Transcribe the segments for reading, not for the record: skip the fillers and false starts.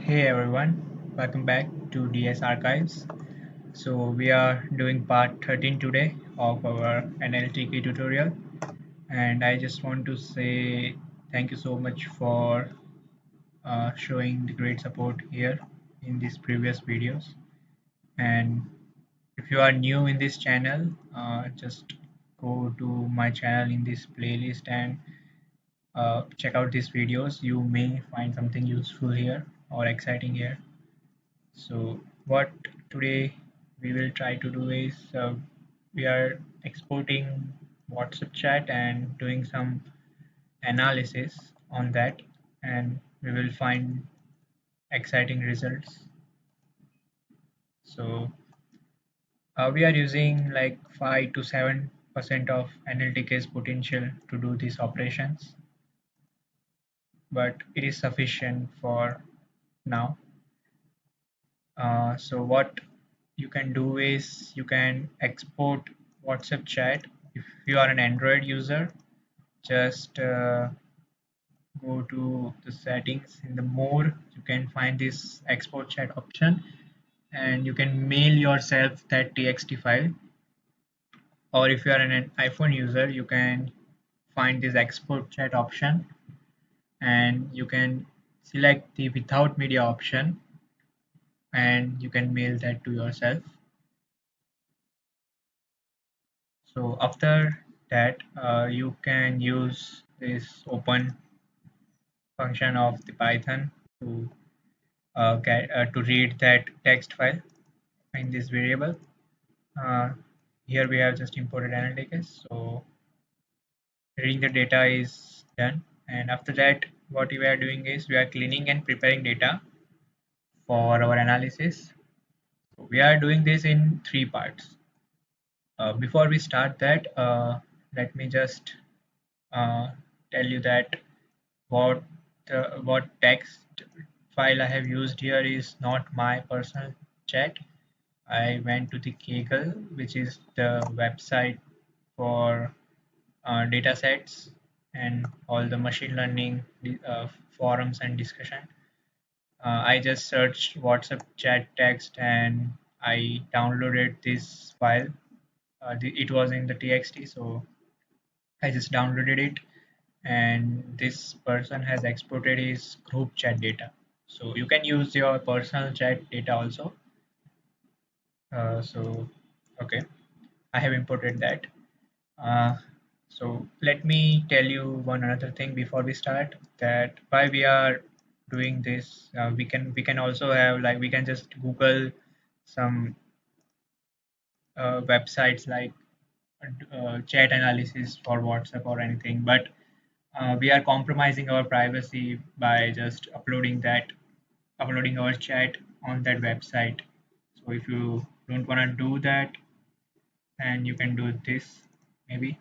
Hey everyone, welcome back to DS Archives. So we are doing part 13 today of our NLTK tutorial, and I just want to say thank you so much for showing the great support here in these previous videos. And if you are new in this channel, just go to my channel in this playlist and check out these videos. You may find something useful here or exciting here. So what today we will try to do is we are exporting WhatsApp chat and doing some analysis on that, and we will find exciting results. So we are using like 5 to 7% of NLTK's potential to do these operations, but it is sufficient for now. So what you can do is you can export WhatsApp chat. If you are an Android user, just go to the settings. In the more, you can find this export chat option, and you can mail yourself that txt file. Or if you are an iPhone user, you can find this export chat option, and you can select the without media option, and you can mail that to yourself. So after that, you can use this open function of the Python to to read that text file in this variable. Uh, Here we have just imported analytics, so reading the data is done. And after that, what we are doing is we are cleaning and preparing data for our analysis. So we are doing this in three parts. Before we start that, let me just uh, tell you that what what text file I have used here is not my personal chat. I went to the Kaggle, which is the website for data sets and all the machine learning forums and discussion. I just searched WhatsApp chat text and I downloaded this file. It was in the TXT, so I just downloaded it, and this person has exported his group chat data. So you can use your personal chat data also. So okay, I have imported that. Uh, so let me tell you one another thing before we start, that why we are doing this. We can also have, like, we can just Google some websites like chat analysis for WhatsApp or anything, but we are compromising our privacy by just uploading our chat on that website. So if you don't want to do that, and you can do this maybe.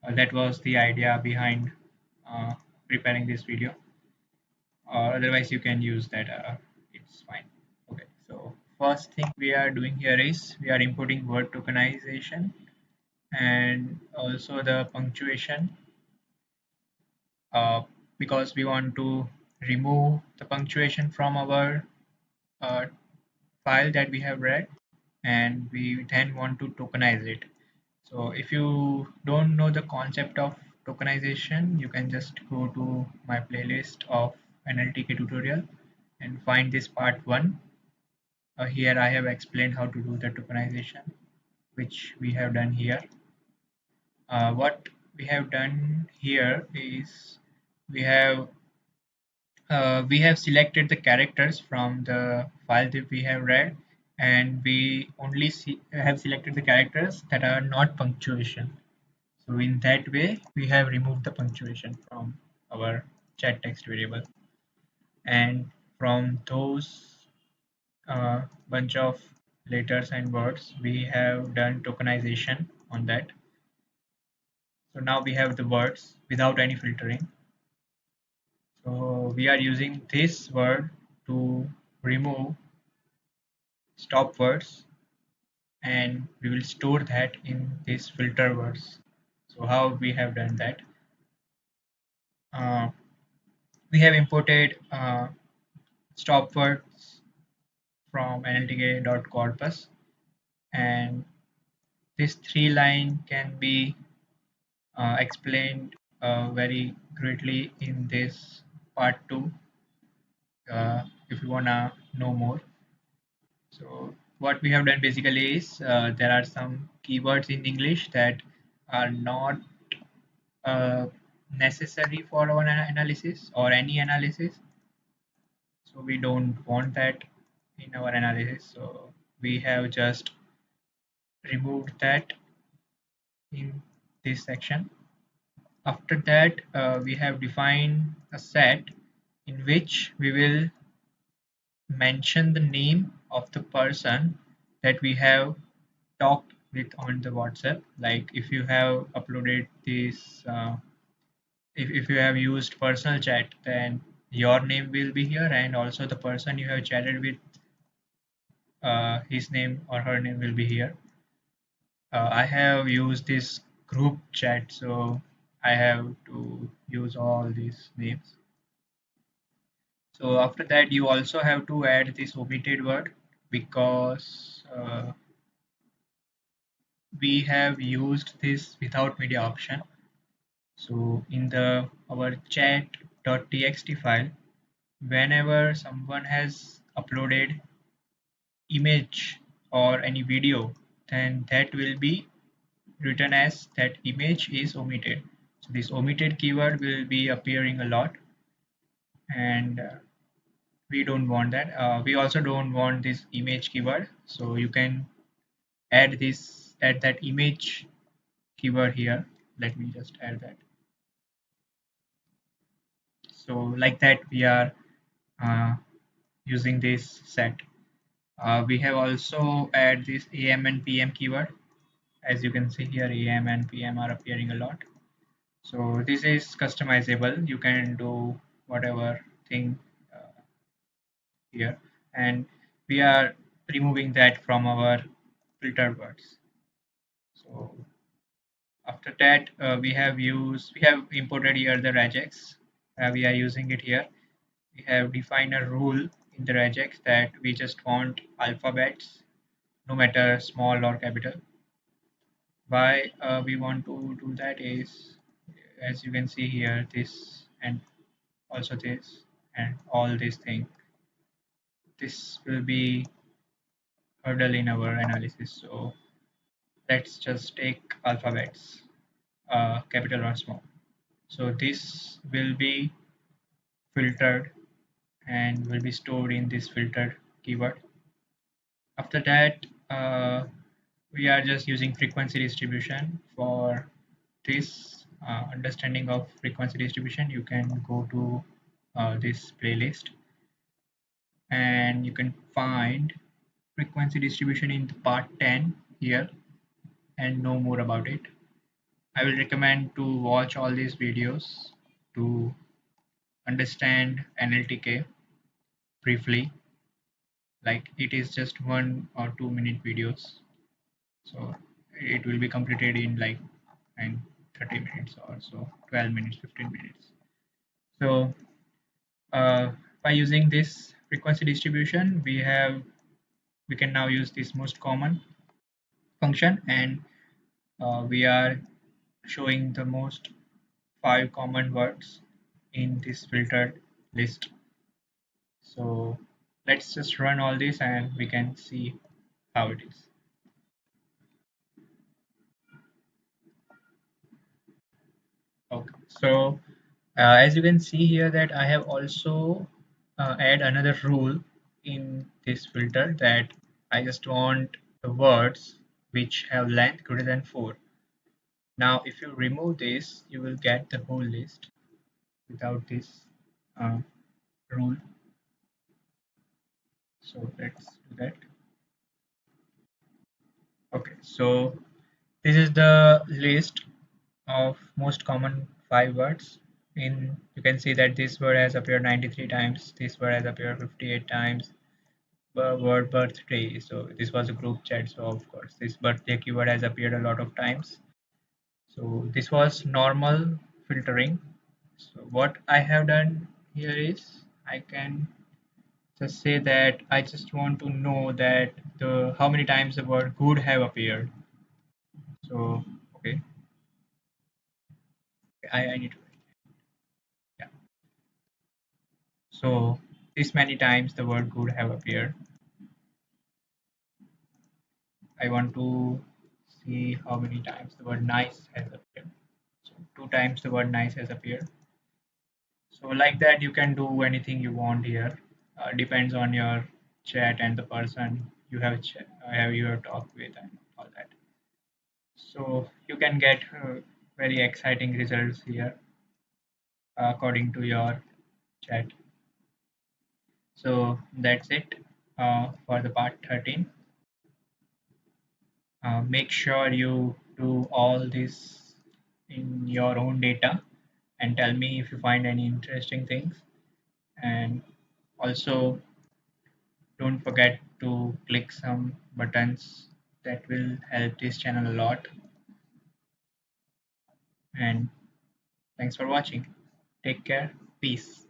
That was the idea behind uh, preparing this video, or otherwise you can use that. It's fine. Okay, so first thing we are doing here is we are importing word tokenization and also the punctuation, uh, because we want to remove the punctuation from our uh, file that we have read, and we then want to tokenize it. So if you don't know the concept of tokenization, you can just go to my playlist of NLTK tutorial and find this part 1. Here I have explained how to do the tokenization, which we have done here. What we have done here is we have we have selected the characters from the file that we have read, and we only have selected the characters that are not punctuation. So in that way, we have removed the punctuation from our chat text variable, and from those bunch of letters and words, we have done tokenization on that. So now we have the words without any filtering. So we are using this word to remove stop words, and we will store that in this filter words. So how we have done that? Uh, we have imported stop words from nltk.corpus, and this three line can be explained very greatly in this part 2 if you wanna know more. So what we have done basically is there are some keywords in English that are not uh, necessary for our analysis or any analysis. So we don't want that in our analysis. So we have just removed that in this section. After that, we have defined a set in which we will mention the name of the person that we have talked with on the WhatsApp. Like if you have uploaded this, if you have used personal chat, then your name will be here, and also the person you have chatted with, his name or her name will be here. I have used this group chat, so I have to use all these names. So after that, you also have to add this omitted word because we have used this without media option. So in the our chat.txt file, whenever someone has uploaded image or any video, then that will be written as that image is omitted. So this omitted keyword will be appearing a lot, and we don't want that. We also don't want this image keyword. So you can add that image keyword here. Let me just add that. So like that we are uh, using this set. We have also add this AM and PM keyword. As you can see here, AM and PM are appearing a lot. So this is customizable. You can do whatever thing here, and we are removing that from our filtered words. So after that, we have imported here the regex. We are using it here. We have defined a rule in the regex that we just want alphabets, no matter small or capital. Why we want to do that is, as you can see here, this and also this and all these things. This will be hurdle in our analysis. So let's just take alphabets, capital or small. So this will be filtered and will be stored in this filtered keyword. After that, we are just using frequency distribution for this understanding of frequency distribution. You can go to this playlist and you can find frequency distribution in the part 10 here and know more about it. I will recommend to watch all these videos to understand NLTK briefly. Like it is just 1 or 2 minute videos, so it will be completed in like in 30 minutes or so, 12 minutes, 15 minutes. So uh, by using this frequency distribution, we can now use this most common function, and we are showing the most 5 common words in this filtered list. So let's just run all this and we can see how it is. Okay, so as you can see here that I have also add another rule in this filter that I just want the words which have length greater than 4. Now if you remove this, you will get the whole list without this uh, rule. So let's do that. Okay, so this is the list of most common 5 words. In you can see that this word has appeared 93 times, this word has appeared 58 times. Word birthday, so this was a group chat, so of course this birthday keyword has appeared a lot of times. So this was normal filtering. So what I have done here is I can Just say that I just want to know that the how many times the word good have appeared. So okay, I need to, yeah. So this many times the word good have appeared. I want to see how many times the word nice has appeared. So two times the word nice has appeared. So like that you can do anything you want here. Depends on your chat and the person you have have your talk with and all that. So you can get very exciting results here according to your chat. So that's it for the part 13. Make sure you do all this in your own data and tell me if you find any interesting things. And also, don't forget to click some buttons that will help this channel a lot. And thanks for watching. Take care. Peace.